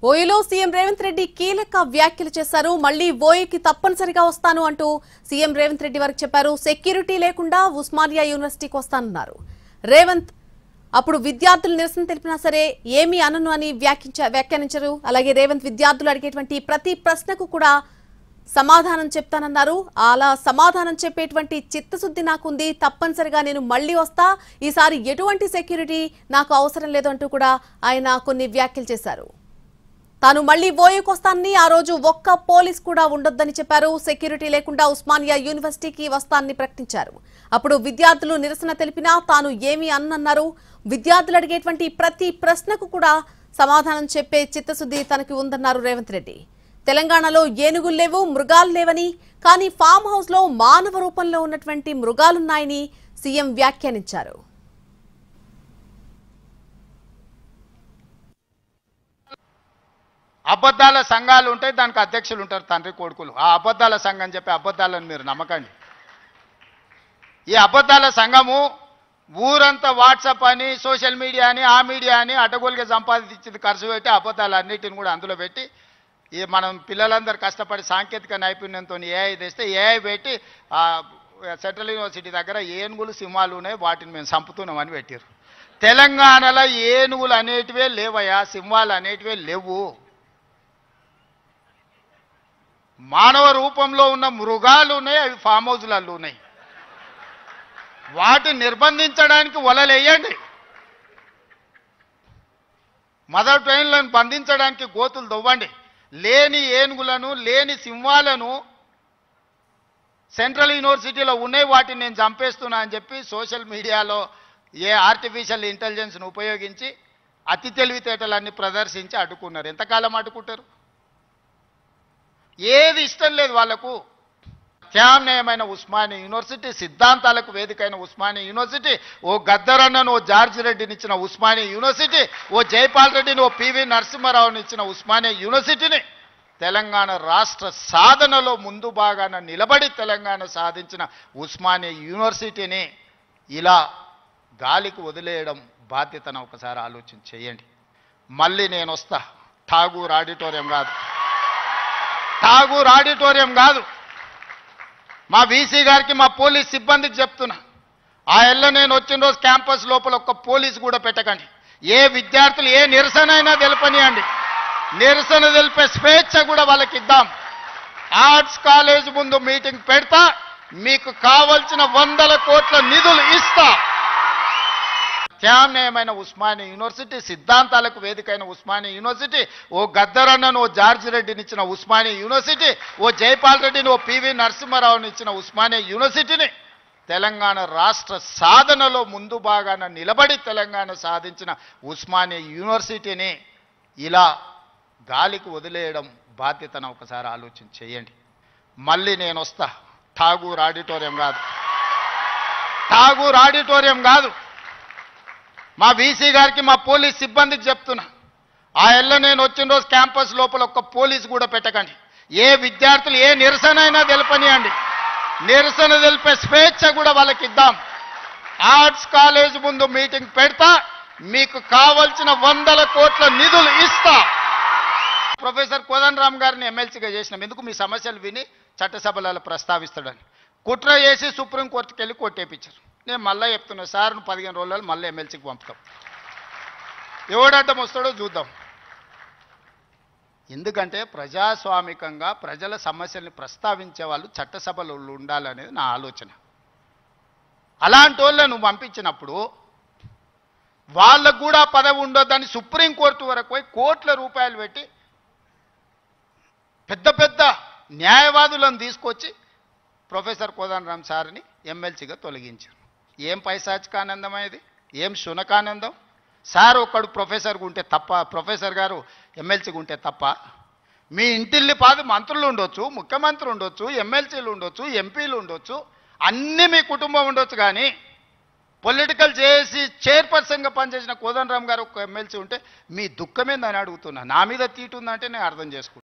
ఓయూలో CM Revanth Reddy కీలక వ్యాఖ్యలు చేశారు. మళ్లీ ఓయూకి తప్పనిసరిగా వస్తాను అంటూ సీఎం రేవంత్ రెడ్డి వారికి చెప్పారు. సెక్యూరిటీ లేకుండా ఉస్మానియా యూనివర్సిటీకి వస్తానన్నారు. రేవంత్ అప్పుడు విద్యార్థులు నిరసన తెలిపినా సరే ఏమీ అనను అని వ్యాఖ్యానించారు. అలాగే రేవంత్ విద్యార్థులు అడిగేటువంటి ప్రతి ప్రశ్నకు కూడా సమాధానం చెప్తానన్నారు. అలా సమాధానం చెప్పేటువంటి చిత్తశుద్ధి నాకుంది. తప్పనిసరిగా నేను మళ్లీ వస్తా. ఈసారి ఎటువంటి సెక్యూరిటీ నాకు అవసరం లేదు అంటూ కూడా ఆయన కొన్ని వ్యాఖ్యలు చేశారు. తాను మళ్లీ ఓయూకి వస్తానని, ఆ రోజు ఒక్క పోలీస్ కూడా ఉండొద్దని చెప్పారు. సెక్యూరిటీ లేకుండా ఉస్మానియా యూనివర్సిటీకి వస్తానని ప్రకటించారు. అప్పుడు విద్యార్థులు నిరసన తెలిపినా తాను ఏమీ అనన్నారు. విద్యార్థులు అడిగేటువంటి ప్రతి ప్రశ్నకు కూడా సమాధానం చెప్పే చిత్తశుద్ధి తనకి ఉందన్నారు రేవంత్ రెడ్డి. తెలంగాణలో ఏనుగులు లేవు, మృగాలు లేవని, కానీ ఫామ్ హౌస్ లో మానవ రూపంలో ఉన్నటువంటి మృగాలున్నాయని సీఎం వ్యాఖ్యానించారు. అబద్ధాల సంఘాలు ఉంటాయి, దానికి అధ్యక్షులు ఉంటారు, తండ్రి కొడుకులు. ఆ అబద్ధాల సంఘం అని చెప్పి అబద్ధాలను మీరు నమ్మకండి. ఈ అబద్ధాల సంఘము ఊరంతా వాట్సాప్ అని, సోషల్ మీడియా అని, ఆ మీడియా అని అడ్డగోలుగా సంపాదించింది ఖర్చు పెట్టి అబద్ధాలన్నిటిని కూడా అందులో పెట్టి ఈ మనం పిల్లలందరూ కష్టపడి సాంకేతిక నైపుణ్యంతో ఏఐ తెస్తే ఏఐ పెట్టి సెంట్రల్ యూనివర్సిటీ దగ్గర ఏనుగులు సింహాలు ఉన్నాయి, వాటిని మేము చంపుతున్నామని పెట్టారు. తెలంగాణలో ఏనుగులు అనేటివే లేవయా, సింహాలు అనేటివే లేవు. మానవ రూపంలో ఉన్న మృగాలు ఉన్నాయి, అవి ఫామ్ హౌస్లలో ఉన్నాయి. వాటిని నిర్బంధించడానికి వలలేయండి. మదర్ ట్రైన్లను బంధించడానికి గోతులు దవ్వండి. లేని ఏనుగులను, లేని సింహాలను సెంట్రల్ యూనివర్సిటీలో ఉన్నాయి, వాటిని నేను చంపేస్తున్నా అని చెప్పి సోషల్ మీడియాలో ఆర్టిఫిషియల్ ఇంటెలిజెన్స్ను ఉపయోగించి అతి తెలివితేటలన్నీ ప్రదర్శించి అడ్డుకున్నారు. ఎంతకాలం అడ్డుకుంటారు? ఏది ఇష్టం లేదు వాళ్లకు. త్యామ్నాయమైన ఉస్మానియా యూనివర్సిటీ, సిద్ధాంతాలకు వేదికైన ఉస్మానియా యూనివర్సిటీ, ఓ గద్దరన్నను, ఓ జార్జి రెడ్డిని ఇచ్చిన ఉస్మానియా యూనివర్సిటీ, ఓ జైపాల్ రెడ్డిని, ఓ పివి నరసింహారావుని ఇచ్చిన ఉస్మానియా యూనివర్సిటీని తెలంగాణ రాష్ట్ర సాధనలో ముందు భాగాన నిలబడి తెలంగాణ సాధించిన ఉస్మానియా యూనివర్సిటీని ఇలా గాలికి వదిలేయడం బాధ్యతను ఒకసారి ఆలోచన చేయండి. మళ్ళీ నేను వస్తా. ఠాగూర్ ఆడిటోరియం కాదు, ఠాగూర్ ఆడిటోరియం కాదు. మా వీసీ గారికి, మా పోలీస్ సిబ్బందికి చెప్తున్నా, ఆ ఎల్ల నేను వచ్చిన రోజు క్యాంపస్ లోపల ఒక్క పోలీసు కూడా పెట్టకండి. ఏ విద్యార్థులు ఏ నిరసన అయినా తెలపనియండి. నిరసన తెలిపే స్వేచ్ఛ కూడా వాళ్ళకి ఇద్దాం. ఆర్ట్స్ కాలేజ్ ముందు మీటింగ్ పెడతా, మీకు కావలసిన 100 కోట్ల నిధులు ఇస్తా. త్యామ్నాయమైన ఉస్మానియా యూనివర్సిటీ, సిద్ధాంతాలకు వేదికైన ఉస్మానియా యూనివర్సిటీ, ఓ గద్దరన్నను, ఓ జార్జి రెడ్డిని ఇచ్చిన ఉస్మానియా యూనివర్సిటీ, ఓ జైపాల్ రెడ్డిని, ఓ పివి నరసింహారావుని ఇచ్చిన ఉస్మానియా యూనివర్సిటీని తెలంగాణ రాష్ట్ర సాధనలో ముందు భాగాన నిలబడి తెలంగాణ సాధించిన ఉస్మానియా యూనివర్సిటీని ఇలా గాలికి వదిలేయడం బాధ్యతను ఒకసారి ఆలోచన చేయండి. మళ్ళీ నేను వస్తా. ఠాగూర్ ఆడిటోరియం కాదు, ఠాగూర్ ఆడిటోరియం కాదు. మా వీసీ గారికి, మా పోలీస్ సిబ్బందికి చెప్తున్నా, ఆ ఎల్ల నేను వచ్చిన రోజు క్యాంపస్ లోపల ఒక్క పోలీసు కూడా పెట్టకండి. ఏ విద్యార్థులు ఏ నిరసన అయినా తెలపనియండి. నిరసన తెలిపే స్వేచ్ఛ కూడా వాళ్ళకి ఇద్దాం. ఆర్ట్స్ కాలేజ్ ముందు మీటింగ్ పెడతా, మీకు కావలసిన 100 కోట్ల నిధులు ఇస్తా. ప్రొఫెసర్ కోదండరామ్ గారిని ఎమ్మెల్సీగా చేసినాం. ఎందుకు? మీ సమస్యలు విని చట్టసభలలో ప్రస్తావిస్తాడని. కుట్ర చేసి సుప్రీంకోర్టుకి వెళ్ళి కొట్టేపించారు. నేను మళ్ళీ చెప్తున్నా, సార్ 15 రోజులలో మళ్ళీ ఎమ్మెల్సీకి పంపుతాం. ఎవడడ్డం వస్తాడో చూద్దాం. ఎందుకంటే ప్రజాస్వామికంగా ప్రజల సమస్యల్ని ప్రస్తావించే వాళ్ళు చట్టసభలో ఉండాలనేది నా ఆలోచన. అలాంటి వాళ్ళను పంపించినప్పుడు వాళ్ళకు కూడా పదవి ఉండొద్దని సుప్రీంకోర్టు వరకు పోయి కోట్ల రూపాయలు పెట్టి పెద్ద పెద్ద న్యాయవాదులను తీసుకొచ్చి ప్రొఫెసర్ కోదండరామ్ సార్ని ఎమ్మెల్సీగా తొలగించారు. ఏం పైశాచికానందమేది? ఏం శునకానందం? సార్ ఒక్కడు ప్రొఫెసర్గా ఉంటే తప్ప, ప్రొఫెసర్ గారు ఎమ్మెల్సీగా ఉంటే తప్ప? మీ ఇంటిల్లి పాది మంత్రులు ఉండొచ్చు, ముఖ్యమంత్రి ఉండొచ్చు, ఎమ్మెల్సీలు ఉండొచ్చు, ఎంపీలు ఉండొచ్చు, అన్నీ మీ కుటుంబం ఉండొచ్చు. కానీ పొలిటికల్ చేసి చైర్పర్సన్గా పనిచేసిన కోదండరామ్ గారు ఒక ఎమ్మెల్సీ ఉంటే మీ దుఃఖమేందని అడుగుతున్నా. నా మీద తీటు ఉందంటే నేను అర్థం చేసుకుంటాను.